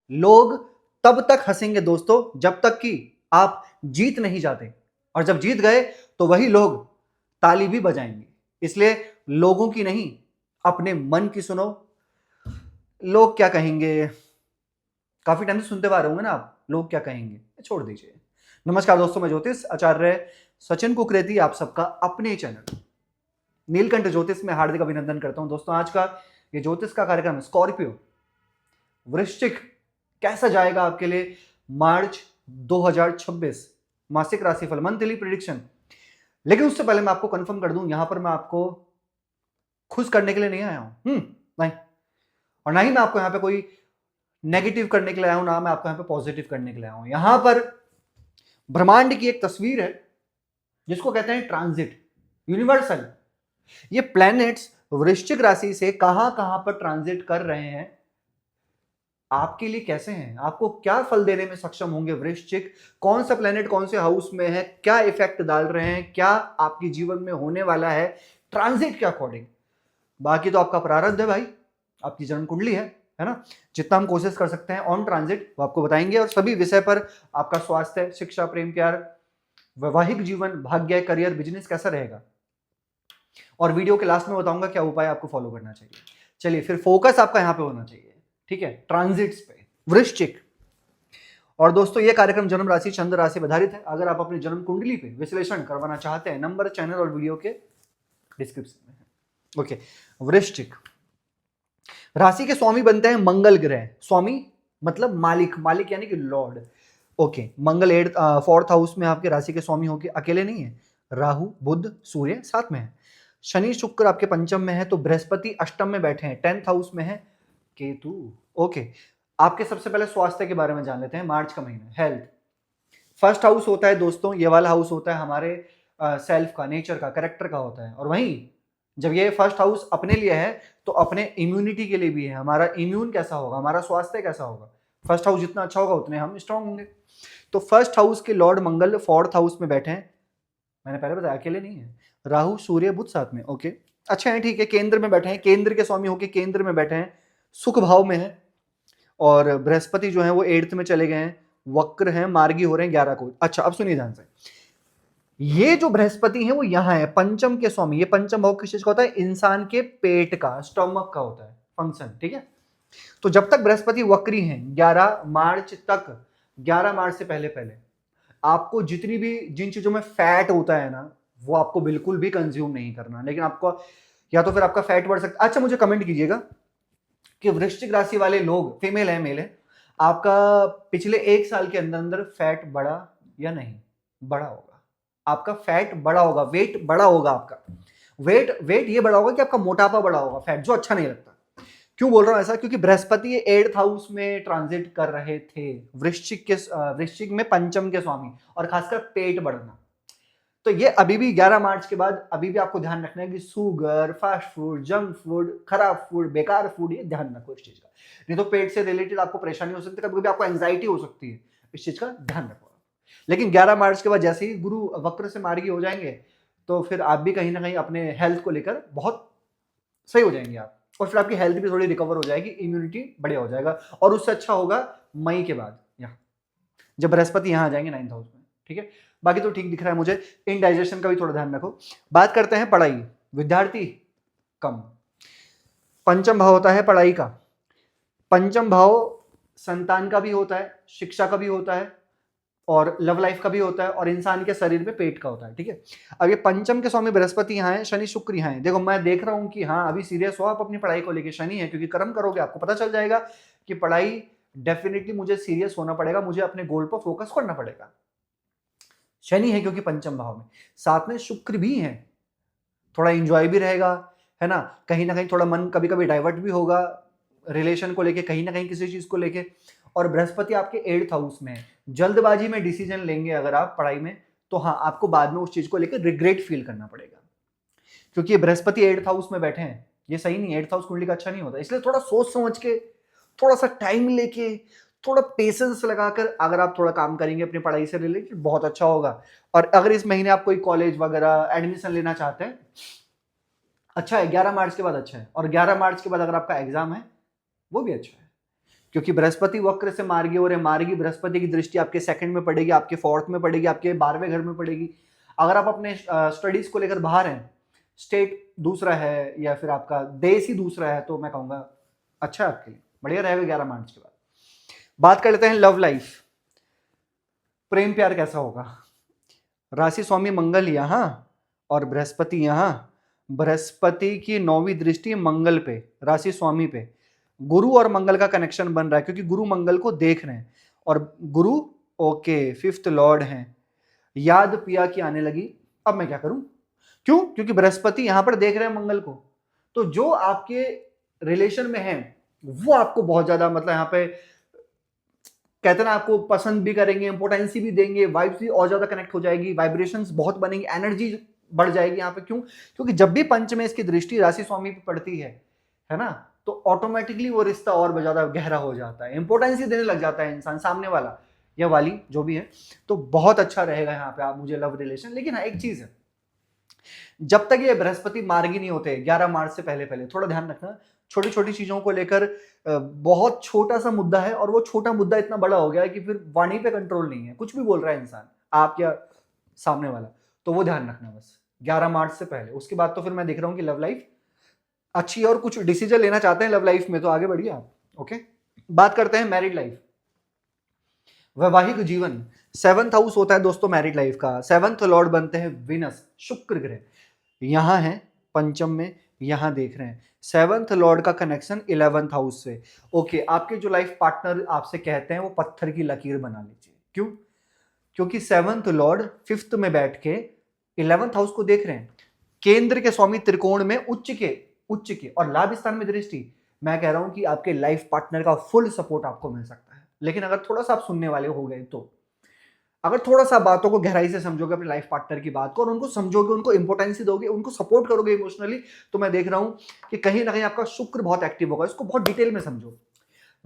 लोग तब तक हंसेंगे दोस्तों जब तक कि आप जीत नहीं जाते, और जब जीत गए तो वही लोग ताली भी बजाएंगे। इसलिए लोगों की नहीं, अपने मन की सुनो। लोग क्या कहेंगे, काफी टाइम से सुनते आ रहे होंगे ना आप, लोग क्या कहेंगे, छोड़ दीजिए। नमस्कार दोस्तों, मैं ज्योतिष आचार्य सचिन कुकरेती आप सबका अपने चैनल नीलकंठ ज्योतिष में हार्दिक अभिनंदन करता हूं। दोस्तों आज का ये ज्योतिष का कार्यक्रम है स्कॉर्पियो वृश्चिक कैसा जाएगा आपके लिए मार्च 2026 मासिक राशिफल मंथली प्रिडिक्शन। लेकिन उससे पहले मैं आपको कंफर्म कर दूं, यहां पर मैं आपको खुश करने के लिए नहीं आया हूं, नहीं, और ना ही मैं आपको यहां पे कोई नेगेटिव करने के लिए आया हूं, ना मैं आपको यहां पे पॉजिटिव करने के लिए आया हूं। यहां पर ब्रह्मांड की एक तस्वीर है जिसको कहते हैं ट्रांजिट यूनिवर्सल। ये प्लैनेट्स वृश्चिक राशि से कहां कहां पर ट्रांजिट कर रहे हैं, आपके लिए कैसे हैं, आपको क्या फल देने में सक्षम होंगे वृश्चिक, कौन सा प्लेनेट कौन से हाउस में है, क्या इफेक्ट डाल रहे हैं, क्या आपके जीवन में होने वाला है ट्रांजिट के अकॉर्डिंग। बाकी तो आपका प्रारब्ध है भाई, आपकी जन्म कुंडली है ना। जितना हम कोशिश कर सकते हैं ऑन ट्रांजिट वो आपको बताएंगे, और सभी विषय पर आपका स्वास्थ्य, शिक्षा, प्रेम, प्यार, वैवाहिक जीवन, भाग्य, करियर, बिजनेस कैसा रहेगा, और वीडियो के लास्ट में बताऊंगा क्या उपाय आपको फॉलो करना चाहिए। चलिए फिर फोकस आपका यहां पे होना चाहिए, ठीक है, ट्रांजिट्स पे, वृश्चिक। और दोस्तों ये कार्यक्रम जन्म राशि, चंद्र राशि आधारित है। अगर आप अपनी जन्म कुंडली पे विश्लेषण करवाना चाहते हैं, नंबर चैनल और वीडियो के डिस्क्रिप्शन में है। ओके, वृश्चिक राशि के स्वामी बनते हैं मंगल ग्रह। स्वामी मतलब मालिक, मालिक यानी कि लॉर्ड। ओके, मंगल 4th हाउस में आपके राशि के स्वामी होके अकेले नहीं है, राहु, बुध, सूर्य साथ में है, शनि शुक्र आपके पंचम में है, तो बृहस्पति अष्टम में बैठे हैं, 10th हाउस में है केतु। ओके, आपके सबसे पहले स्वास्थ्य के बारे में जान लेते हैं। मार्च का महीना, हेल्थ। फर्स्ट हाउस होता है दोस्तों, ये वाला हाउस होता है हमारे सेल्फ का, नेचर का, करेक्टर का होता है। और वहीं जब ये फर्स्ट हाउस अपने लिए है तो अपने इम्यूनिटी के लिए भी है। हमारा इम्यून कैसा होगा, हमारा स्वास्थ्य कैसा होगा, फर्स्ट हाउस जितना अच्छा होगा उतने हम स्ट्रांग होंगे। तो फर्स्ट हाउस के लॉर्ड मंगल 4th हाउस में बैठे हैं, मैंने पहले बताया अकेले नहीं है, राहु, सूर्य, बुध साथ में। ओके, अच्छा है, ठीक है, केंद्र में बैठे हैं, केंद्र के स्वामी होके केंद्र में बैठे हैं, सुख भाव में है। और बृहस्पति जो है वो 8th में चले गए हैं, वक्र हैं, मार्गी हो रहे हैं 11 को। अच्छा अब सुनिए ध्यान से, ये जो बृहस्पति है वो यहां है पंचम के स्वामी। ये पंचम भाव किस चीज का होता है, इंसान के पेट का, स्टमक का होता है फंक्शन, ठीक है। तो जब तक बृहस्पति वक्री हैं 11 मार्च तक, 11 मार्च से पहले पहले आपको जितनी भी जिन चीजों में फैट होता है ना, वो आपको बिल्कुल भी कंज्यूम नहीं करना। लेकिन आपको या तो फिर आपका फैट बढ़ सकता है। अच्छा मुझे कमेंट कीजिएगा कि वृश्चिक राशि वाले लोग, फीमेल है मेल है, आपका पिछले 1 साल के अंदर अंदर फैट बढ़ा या नहीं, बढ़ा होगा, आपका फैट बढ़ा होगा, वेट बढ़ा होगा, आपका वेट ये बढ़ा होगा कि आपका मोटापा बढ़ा होगा, फैट जो अच्छा नहीं लगता। क्यों बोल रहा हूं ऐसा, क्योंकि बृहस्पति 8th हाउस में ट्रांजिट कर रहे थे, वृश्चिक में पंचम के स्वामी, और खासकर पेट बढ़ना। तो ये अभी भी 11 मार्च के बाद अभी भी आपको ध्यान रखना है कि sugar, fast food, junk food, खराब फूड, बेकार फूड, ये ध्यान रखो इस चीज का। नहीं तो पेट से रिलेटेड आपको परेशानी हो सकती है, कभी कभी आपको एंजाइटी हो सकती है, इस चीज का ध्यान रखो। लेकिन 11 मार्च के बाद जैसे ही गुरु वक्र से मार्गी हो जाएंगे तो फिर आप भी कहीं ना कहीं अपने हेल्थ को लेकर बहुत सही हो जाएंगे आप, और फिर आपकी हेल्थ भी थोड़ी रिकवर हो जाएगी, इम्यूनिटी बढ़िया हो जाएगा। और उससे अच्छा होगा मई के बाद, यहाँ जब बृहस्पति यहाँ आ जाएंगे 9th हाउस में, ठीक है। बाकी तो ठीक दिख रहा है मुझे, इनडाइजेशन का भी थोड़ा ध्यान रखो। बात करते हैं पढ़ाई, विद्यार्थी कम, पंचम भाव होता है पढ़ाई का, पंचम भाव संतान का भी होता है, शिक्षा का भी होता है, और लव लाइफ का भी होता है, और इंसान के शरीर में पेट का होता है, ठीक है। अब ये पंचम के स्वामी बृहस्पति यहाँ है, शनि शुक्र यहाँ है। देखो मैं देख रहा हूं कि हाँ अभी सीरियस हो आप अपनी पढ़ाई को लेके, शनि है, क्योंकि कर्म करोगे आपको पता चल जाएगा कि पढ़ाई डेफिनेटली मुझे सीरियस होना पड़ेगा, मुझे अपने गोल पर फोकस करना पड़ेगा। शनि है क्योंकि पंचम भाव में, साथ में शुक्र भी है, थोड़ा इंजॉय भी रहेगा, है ना कहीं थोड़ा मन कभी कभी डाइवर्ट भी होगा रिलेशन को लेके, कहीं ना कहीं किसी चीज को लेके। और बृहस्पति आपके 8th हाउस में है, जल्दबाजी में डिसीजन लेंगे अगर आप पढ़ाई में, तो हाँ आपको बाद में उस चीज को लेकर रिग्रेट फील करना पड़ेगा, क्योंकि ये बृहस्पति 8th हाउस में बैठे हैं, ये सही नहीं, 8th हाउस कुंडली का अच्छा नहीं होता। इसलिए थोड़ा सोच समझ के, थोड़ा सा टाइम लेके, थोड़ा पेशेंस लगाकर अगर आप थोड़ा काम करेंगे अपनी पढ़ाई से रिलेटेड, बहुत अच्छा होगा। और अगर इस महीने आप कोई कॉलेज वगैरह एडमिशन लेना चाहते हैं, अच्छा है, 11 मार्च के बाद अच्छा है, और 11 मार्च के बाद अगर आपका एग्जाम है वो भी अच्छा है। क्योंकि बृहस्पति वक्र से मार्गी हो रहे, मार्गी बृहस्पति की दृष्टि आपके सेकंड में पड़ेगी, आपके फोर्थ में पड़ेगी, आपके 12वें घर में पड़ेगी। अगर आप अपने स्टडीज को लेकर बाहर हैं, स्टेट दूसरा है या फिर आपका देश ही दूसरा है, तो मैं कहूंगा अच्छा है आपके लिए, बढ़िया रहेगा 11 मार्च के बाद। बात कर लेते हैं लव लाइफ, प्रेम प्यार कैसा होगा। राशि स्वामी मंगल यहां और बृहस्पति यहां, बृहस्पति की 9वीं दृष्टि मंगल पे, राशि स्वामी पे, गुरु और मंगल का कनेक्शन बन रहा है क्योंकि गुरु मंगल को देख रहे हैं और गुरु ओके 5th लॉर्ड हैं। याद पिया की आने लगी, अब मैं क्या करूं, क्यों, क्योंकि बृहस्पति यहां पर देख रहे हैं मंगल को, तो जो आपके रिलेशन में है वो आपको बहुत ज्यादा मतलब यहाँ पे कहते हैं ना आपको पसंद भी करेंगे, इंपोर्टेंसी भी देंगे, वाइब्स भी और ज्यादा कनेक्ट हो जाएगी, वाइब्रेशंस बहुत बनेंगी, एनर्जी बढ़ जाएगी यहाँ पे। क्यों, क्योंकि जब भी पंच में इसकी दृष्टि राशि स्वामी पे पड़ती है ना, तो ऑटोमेटिकली वो रिश्ता और ज्यादा गहरा हो जाता है, इंपोर्टेंसी देने लग जाता है इंसान, सामने वाला या वाली जो भी है, तो बहुत अच्छा रहेगा यहाँ पे आप मुझे लव रिलेशन। लेकिन हाँ एक चीज है, जब तक ये बृहस्पति मार्गी नहीं होते 11 मार्च से पहले पहले थोड़ा ध्यान रखना, छोटी छोटी चीजों को लेकर बहुत छोटा सा मुद्दा है और वो छोटा मुद्दा इतना बड़ा हो गया है कि फिर वाणी पे कंट्रोल नहीं है, कुछ भी बोल रहा है इंसान, आप या सामने वाला, तो वो ध्यान रखना बस 11 मार्च से पहले। उसके बाद तो फिर मैं देख रहा हूँ कि लव लाइफ अच्छी है और कुछ डिसीजन लेना चाहते हैं लव लाइफ में तो आगे बढ़िए आप। ओके, बात करते हैं मैरिड लाइफ, वैवाहिक जीवन। 7th हाउस होता है दोस्तों मैरिड लाइफ का, 7th लॉर्ड बनते हैं विनस, शुक्र ग्रह, यहां है पंचम में, यहां देख रहे हैं 7th लॉर्ड का कनेक्शन 11th हाउस से। ओके, आपके जो लाइफ पार्टनर आपसे कहते हैं वो पत्थर की लकीर बना लीजिए, क्यों, क्योंकि 7th लॉर्ड 5th में बैठ के 11th हाउस को देख रहे हैं, केंद्र के स्वामी त्रिकोण में उच्च के और लाभ स्थान में दृष्टि। मैं कह रहा हूं कि आपके लाइफ पार्टनर का फुल सपोर्ट आपको मिल सकता है, लेकिन अगर थोड़ा सा आप सुनने वाले हो गए तो, अगर थोड़ा सा बातों को गहराई से समझोगे अपने लाइफ पार्टनर की बात को और उनको समझोगे, उनको इंपोर्टेंस दोगे, उनको सपोर्ट करोगे इमोशनली, तो मैं देख रहा हूं कि कहीं ना कहीं आपका शुक्र बहुत एक्टिव होगा। इसको बहुत डिटेल में समझो,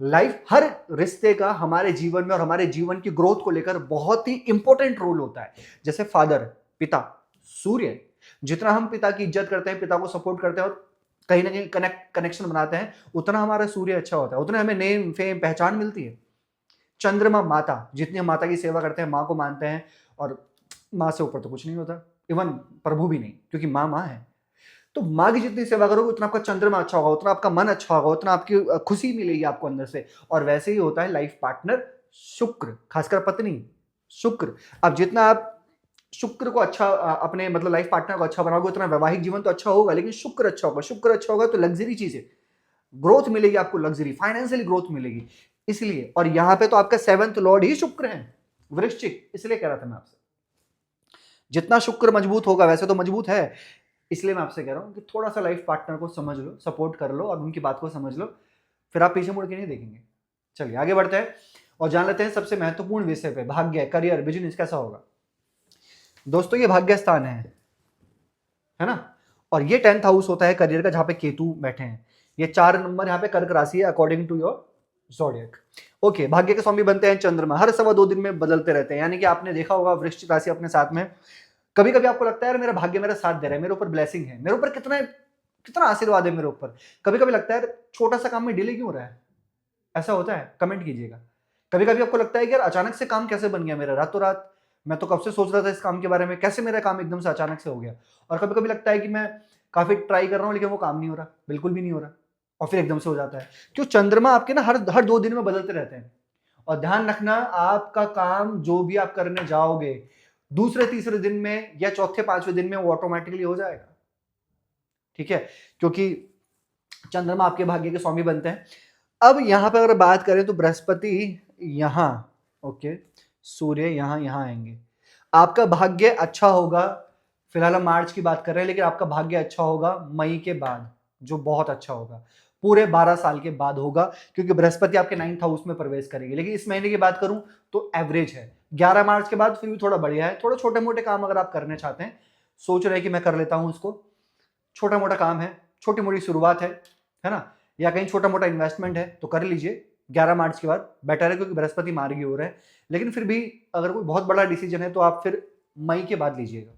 लाइफ हर रिश्ते का हमारे जीवन में और हमारे जीवन की ग्रोथ को लेकर बहुत ही इंपॉर्टेंट रोल होता है। जैसे फादर, पिता, सूर्य, जितना हम पिता की इज्जत करते हैं, पिता को सपोर्ट करते हैं और कहीं ना कहीं कनेक्शन बनाते हैं, उतना हमारा सूर्य अच्छा होता है, उतना हमें नेम फेम पहचान मिलती है। चंद्रमा, माता, जितनी हम माता की सेवा करते हैं, माँ को मानते हैं, और माँ से ऊपर तो कुछ नहीं होता, इवन प्रभु भी नहीं, क्योंकि माँ माँ है। तो माँ की जितनी सेवा करोगे उतना आपका चंद्रमा अच्छा होगा, उतना आपका मन अच्छा होगा, उतना आपकी खुशी मिलेगी आपको अंदर से। और वैसे ही होता है लाइफ पार्टनर शुक्र, खासकर पत्नी शुक्र। अब जितना आप शुक्र को अच्छा अपने मतलब लाइफ पार्टनर को अच्छा बनाओगे, उतना वैवाहिक जीवन तो अच्छा होगा, लेकिन शुक्र अच्छा होगा, शुक्र अच्छा होगा तो लग्जरी चीजें, ग्रोथ मिलेगी आपको, लग्जरी फाइनेंशियली ग्रोथ मिलेगी। इसलिए, और यहां पे तो आपका 7th लॉर्ड ही शुक्र है, वृश्चिक, इसलिए कह रहा था मैं आपसे, जितना शुक्र मजबूत होगा, वैसे तो मजबूत है, इसलिए मैं आपसे कह रहा हूं कि थोड़ा सा लाइफ पार्टनर को समझ लो, सपोर्ट कर लो और उनकी बात को समझ लो, फिर आप पीछे मुड़ के नहीं देखेंगे। चलिए आगे बढ़ते हैं और जान लेते हैं सबसे महत्वपूर्ण विषय पे, भाग्य, करियर, बिजनेस कैसा होगा। दोस्तों ये भाग्य स्थान है ना, और ये 10th हाउस होता है करियर का, जहां पे केतु बैठे हैं। ये 4 नंबर यहाँ पे कर्क राशि है according to your zodiac. Okay, भाग्य के स्वामी बनते हैं चंद्रमा, हर 2.25 दिन में बदलते रहते हैं, यानी कि आपने देखा होगा वृश्चिक राशि अपने साथ में, कभी कभी आपको लगता है यार मेरा भाग्य मेरा साथ दे रहा है, मेरे ऊपर ब्लेसिंग है, मेरे ऊपर कितना कितना आशीर्वाद है मेरे ऊपर। कभी कभी लगता है छोटा सा काम में डिले क्यों हो रहा है, ऐसा होता है, कमेंट कीजिएगा। कभी कभी आपको लगता है कि यार अचानक से काम कैसे बन गया मेरा, रातों रात, मैं तो कब से सोच रहा था इस काम के बारे में, कैसे मेरा काम एकदम से अचानक से हो गया। और कभी कभी लगता है कि मैं काफी ट्राई कर रहा हूँ लेकिन वो काम नहीं हो रहा, बिल्कुल भी नहीं हो रहा, और फिर एकदम से हो जाता है। क्यों, चंद्रमा आपके ना हर 2 दिन में बदलते रहते हैं। और ध्यान रखना, आपका काम जो भी आप करने जाओगे दूसरे तीसरे दिन में या चौथे पांचवें दिन में वो ऑटोमेटिकली हो जाएगा, ठीक है, क्योंकि चंद्रमा आपके भाग्य के स्वामी बनते हैं। अब यहां पर अगर बात करें तो बृहस्पति यहां, ओके, सूर्य यहां आएंगे, आपका भाग्य अच्छा होगा। फिलहाल हम मार्च की बात कर रहे हैं, लेकिन आपका भाग्य अच्छा होगा मई के बाद, जो बहुत अच्छा होगा, पूरे 12 साल के बाद होगा, क्योंकि बृहस्पति आपके 9th हाउस में प्रवेश करेगी। लेकिन इस महीने की बात करूं तो एवरेज है, 11 मार्च के बाद फिर भी थोड़ा बढ़िया है। थोड़े छोटे मोटे काम अगर आप करने चाहते हैं, सोच रहे हैं कि मैं कर लेता हूं उसको, छोटा मोटा काम है, छोटी मोटी शुरुआत है ना, या कहीं छोटा मोटा इन्वेस्टमेंट है तो कर लीजिए 11 मार्च के बाद, बेटर है, क्योंकि बृहस्पति मार्गी हो रहे हैं। लेकिन फिर भी अगर कोई बहुत बड़ा डिसीजन है तो आप फिर मई के बाद लीजिएगा।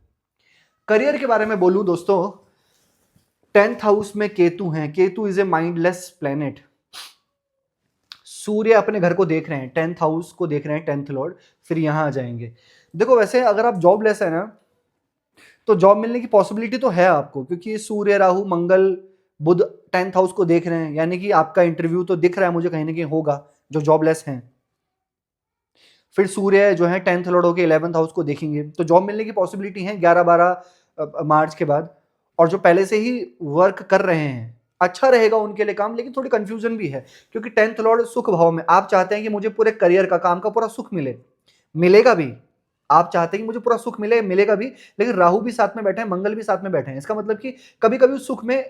करियर के बारे में बोलूं दोस्तों, 10th हाउस में केतु हैं, Ketu is a mindless planet, Surya अपने घर को देख रहे हैं, 10th हाउस को देख रहे हैं, 10th लॉर्ड, फिर यहाँ आ जाएंगे। देखो वैसे अगर आप जॉबलेस है ना, तो जॉब मिलने की पॉसिबिलिटी तो है आपको, क्योंकि सूर्य राहु मंगल बुध 10th हाउस को देख रहे हैं, यानी कि आपका इंटरव्यू तो दिख रहा है मुझे कहीं ना कहीं होगा जो जॉबलेस हैं। फिर सूर्य जो है 10th लॉर्ड होकर 11th हाउस को देखेंगे, तो जॉब मिलने की पॉसिबिलिटी है 11-12 मार्च के बाद। और जो पहले से ही वर्क कर रहे हैं अच्छा रहेगा उनके लिए काम, लेकिन थोड़ी कंफ्यूजन भी है, क्योंकि 10th लॉर्ड सुख भाव में, आप चाहते हैं कि मुझे पूरे करियर का, काम का पूरा सुख मिले, मिलेगा भी। आप चाहते हैं कि मुझे पूरा सुख मिले, मिलेगा भी, लेकिन राहु भी साथ में बैठे हैं, मंगल भी साथ में बैठे हैं। इसका मतलब कि कभी कभी उस सुख में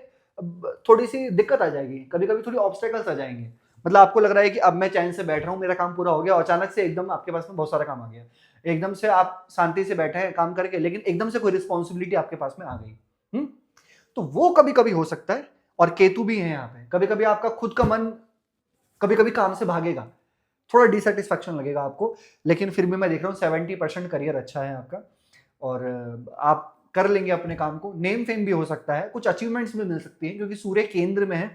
थोड़ी सी दिक्कत आ जाएगी, कभी कभी थोड़ी ऑब्स्टेकल्स आ जाएंगे। मतलब आपको लग रहा है कि अब मैं चैन से बैठ रहा हूँ, मेरा काम पूरा हो गया, और अचानक से एकदम आपके पास में बहुत सारा काम आ गया, एकदम से आप शांति से बैठे हैं काम करके, लेकिन एकदम से कोई रिस्पॉन्सिबिलिटी आपके पास में आ गई। तो वो कभी कभी हो सकता है। और केतु भी है यहाँ पे, कभी कभी आपका खुद का मन कभी कभी काम से भागेगा, थोड़ा डिसैटिस्फैक्शन लगेगा आपको, लेकिन फिर भी मैं देख रहा हूँ 70% करियर अच्छा है आपका, और आप कर लेंगे अपने काम को। नेम फेम भी हो सकता है, कुछ अचीवमेंट्स भी मिल सकती है, क्योंकि सूर्य केंद्र में है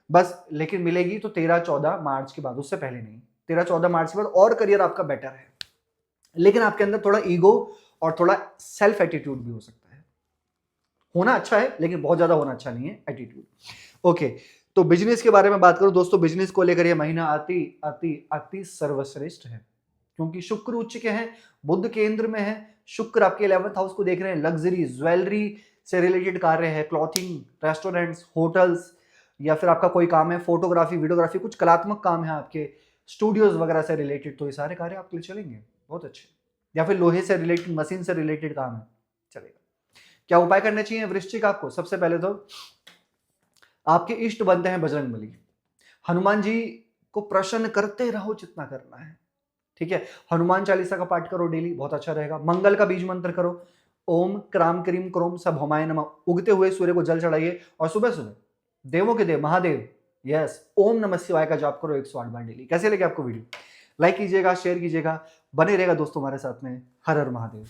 बस, लेकिन मिलेगी तो 13-14 मार्च के बाद, उससे पहले नहीं। 13-14 मार्च के बाद और करियर आपका बेटर है, लेकिन आपके अंदर थोड़ा ईगो और थोड़ा सेल्फ एटीट्यूड भी हो सकता है। होना अच्छा है, लेकिन बहुत ज्यादा होना अच्छा नहीं है एटीट्यूड। ओके, तो बिजनेस के बारे में बात करूं दोस्तों, बिजनेस को लेकर यह महीना अति अति अति सर्वश्रेष्ठ है, क्योंकि शुक्र उच्च के हैं, बुध केंद्र में है, शुक्र आपके 11th हाउस को देख रहे हैं। लग्जरी ज्वेलरी से रिलेटेड कार्य है, क्लॉथिंग, रेस्टोरेंट्स, होटल्स, या फिर आपका कोई काम है फोटोग्राफी, वीडियोग्राफी, कुछ कलात्मक काम है आपके, स्टूडियोज वगैरह से रिलेटेड, तो ये सारे कार्य आपके लिए चलेंगे बहुत अच्छे। या फिर लोहे से रिलेटेड, मशीन से रिलेटेड काम है, चलेगा। क्या उपाय करने चाहिए वृश्चिक आपको? सबसे पहले तो आपके इष्ट बनते हैं बजरंगबली, हनुमान जी को प्रसन्न करते रहो जितना करना है, ठीक है। हनुमान चालीसा का पाठ करो डेली, बहुत अच्छा रहेगा। मंगल का बीज मंत्र करो, ओम क्राम क्रीम क्रोम सब हमाय नमः, उगते हुए सूर्य को जल चढ़ाइए, और सुबह सुबह देवों के देव महादेव, यस, ओम नमः शिवाय का जाप करो 108 बार डेली। कैसे लगे आपको वीडियो? लाइक कीजिएगा, शेयर कीजिएगा, बने रहेगा दोस्तों हमारे साथ में। हर हर महादेव।